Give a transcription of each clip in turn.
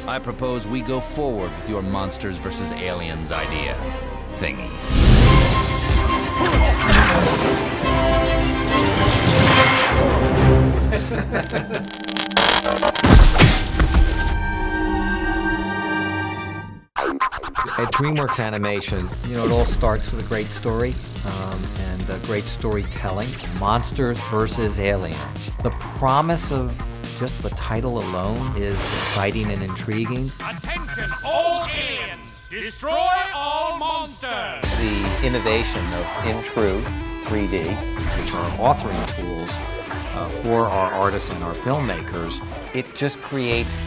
I propose we go forward with your monsters versus aliens idea thingy. At DreamWorks Animation, you know, it all starts with a great story and great storytelling. Monsters versus aliens. The promise of just the title alone is exciting and intriguing. Attention, all aliens! Destroy all monsters! The innovation of InTru 3D, which are authoring tools for our artists and our filmmakers, it just creates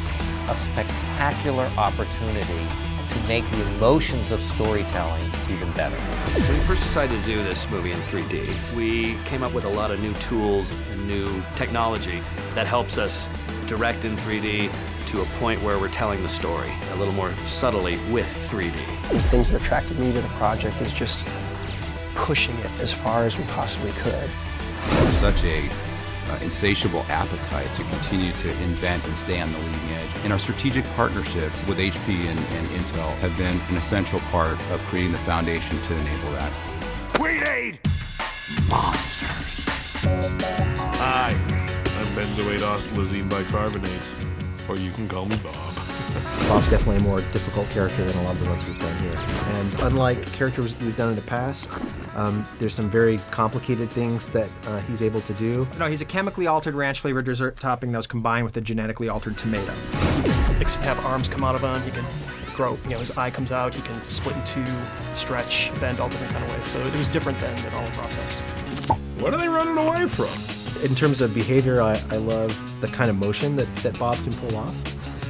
a spectacular opportunity to make the emotions of storytelling even better. When we first decided to do this movie in 3D, we came up with a lot of new tools and new technology that helps us direct in 3D to a point where we're telling the story a little more subtly with 3D. The things that attracted me to the project is just pushing it as far as we possibly could. There's such a insatiable appetite to continue to invent and stay on the leading edge. And our strategic partnerships with HP and Intel have been an essential part of creating the foundation to enable that. We need monsters. Hi, I'm benzoate osmolazine bicarbonate, or you can call me Bob. Bob's definitely a more difficult character than a lot of the ones we've done here. And unlike characters we've done in the past, there's some very complicated things that he's able to do. No, he's a chemically altered ranch-flavored dessert topping that was combined with a genetically altered tomato. He can have arms come out of him, he can grow, you know, his eye comes out, he can split in two, stretch, bend, all different kind of ways. So it was different than the normal process. What are they running away from? In terms of behavior, I love the kind of motion that Bob can pull off.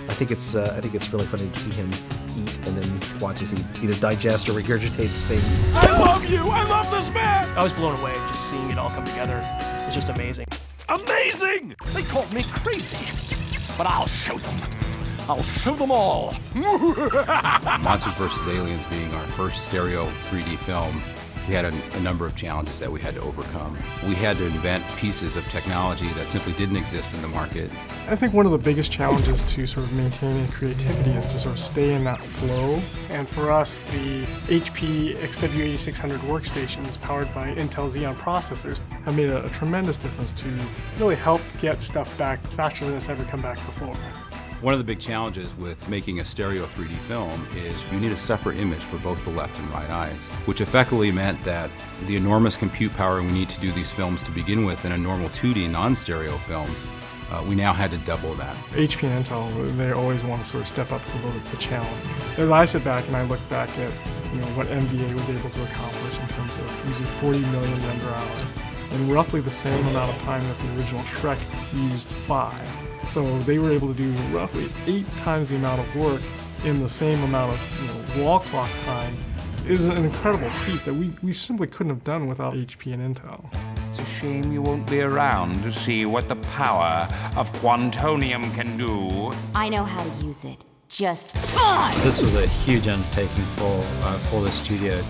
I think it's really funny to see him eat and then watch as he either digests or regurgitates things. I love you! I love this man! I was blown away just seeing it all come together. It's just amazing. Amazing! They called me crazy, but I'll show them. I'll show them all. Monsters vs. Aliens being our first stereo 3D film, we had a number of challenges that we had to overcome. We had to invent pieces of technology that simply didn't exist in the market. I think one of the biggest challenges to sort of maintaining creativity is to sort of stay in that flow. And for us, the HP XW8600 workstations powered by Intel Xeon processors have made a tremendous difference to really help get stuff back faster than it's ever come back before. One of the big challenges with making a stereo 3D film is you need a separate image for both the left and right eyes, which effectively meant that the enormous compute power we need to do these films to begin with in a normal 2D non-stereo film, we now had to double that. HP and Intel, they always want to sort of step up to the challenge. As I sit back and I look back at what MVA was able to accomplish in terms of using 40 million render hours in roughly the same amount of time that the original Shrek used 5. So they were able to do roughly 8 times the amount of work in the same amount of wall clock time. It is an incredible feat that we simply couldn't have done without HP and Intel. It's a shame you won't be around to see what the power of quantonium can do. I know how to use it. Just fine! This was a huge undertaking for the studio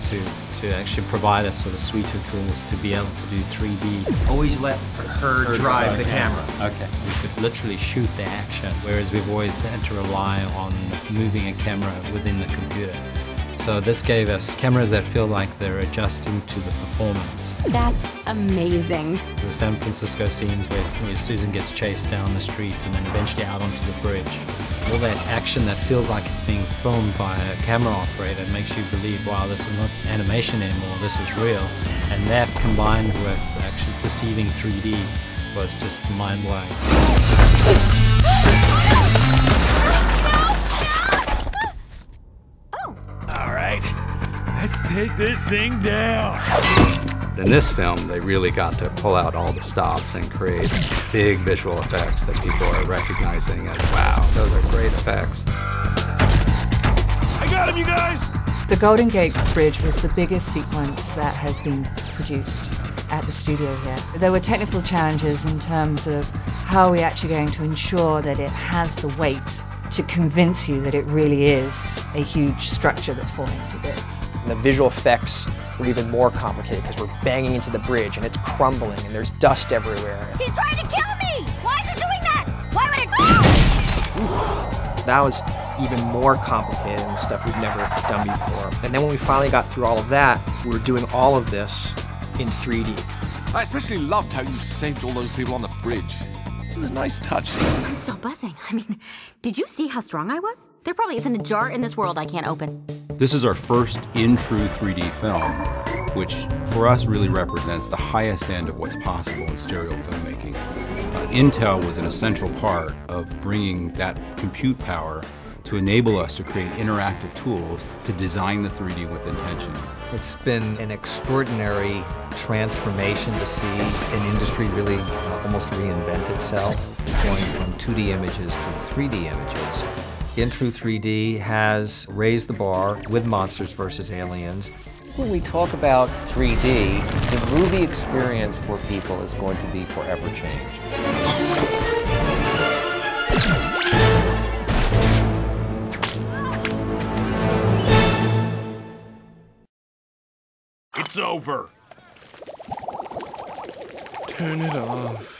to actually provide us with a suite of tools to be able to do 3D. Always let her drive the camera. Okay. We could literally shoot the action, whereas we've always had to rely on moving a camera within the computer. So this gave us cameras that feel like they're adjusting to the performance. That's amazing. The San Francisco scenes where Susan gets chased down the streets and then eventually out onto the bridge. All that action that feels like it's being filmed by a camera operator makes you believe, wow, this is not animation anymore, this is real. And that combined with actually perceiving 3D was just mind-blowing. All right, let's take this thing down. In this film, they really got to pull out all the stops and create big visual effects that people are recognizing as, wow, those are great effects. I got him, you guys! The Golden Gate Bridge was the biggest sequence that has been produced at the studio here. There were technical challenges in terms of how are we actually going to ensure that it has the weight to convince you that it really is a huge structure that's falling to bits. And the visual effects were even more complicated because we're banging into the bridge and it's crumbling and there's dust everywhere. He's trying to kill me! Why is it doing that? Why would it... That was even more complicated and stuff we've never done before. And then when we finally got through all of that, we were doing all of this in 3D. I especially loved how you saved all those people on the bridge. It was a nice touch. I'm so buzzing. I mean, did you see how strong I was? There probably isn't a jar in this world I can't open. This is our first InTru 3D film, which for us really represents the highest end of what's possible in stereo filmmaking. Intel was an essential part of bringing that compute power to enable us to create interactive tools to design the 3D with intention. It's been an extraordinary transformation to see an industry really almost reinvent itself, going from 2D images to 3D images. InTru 3D has raised the bar with Monsters vs. Aliens. When we talk about 3D, the movie experience for people is going to be forever changed. It's over. Turn it off.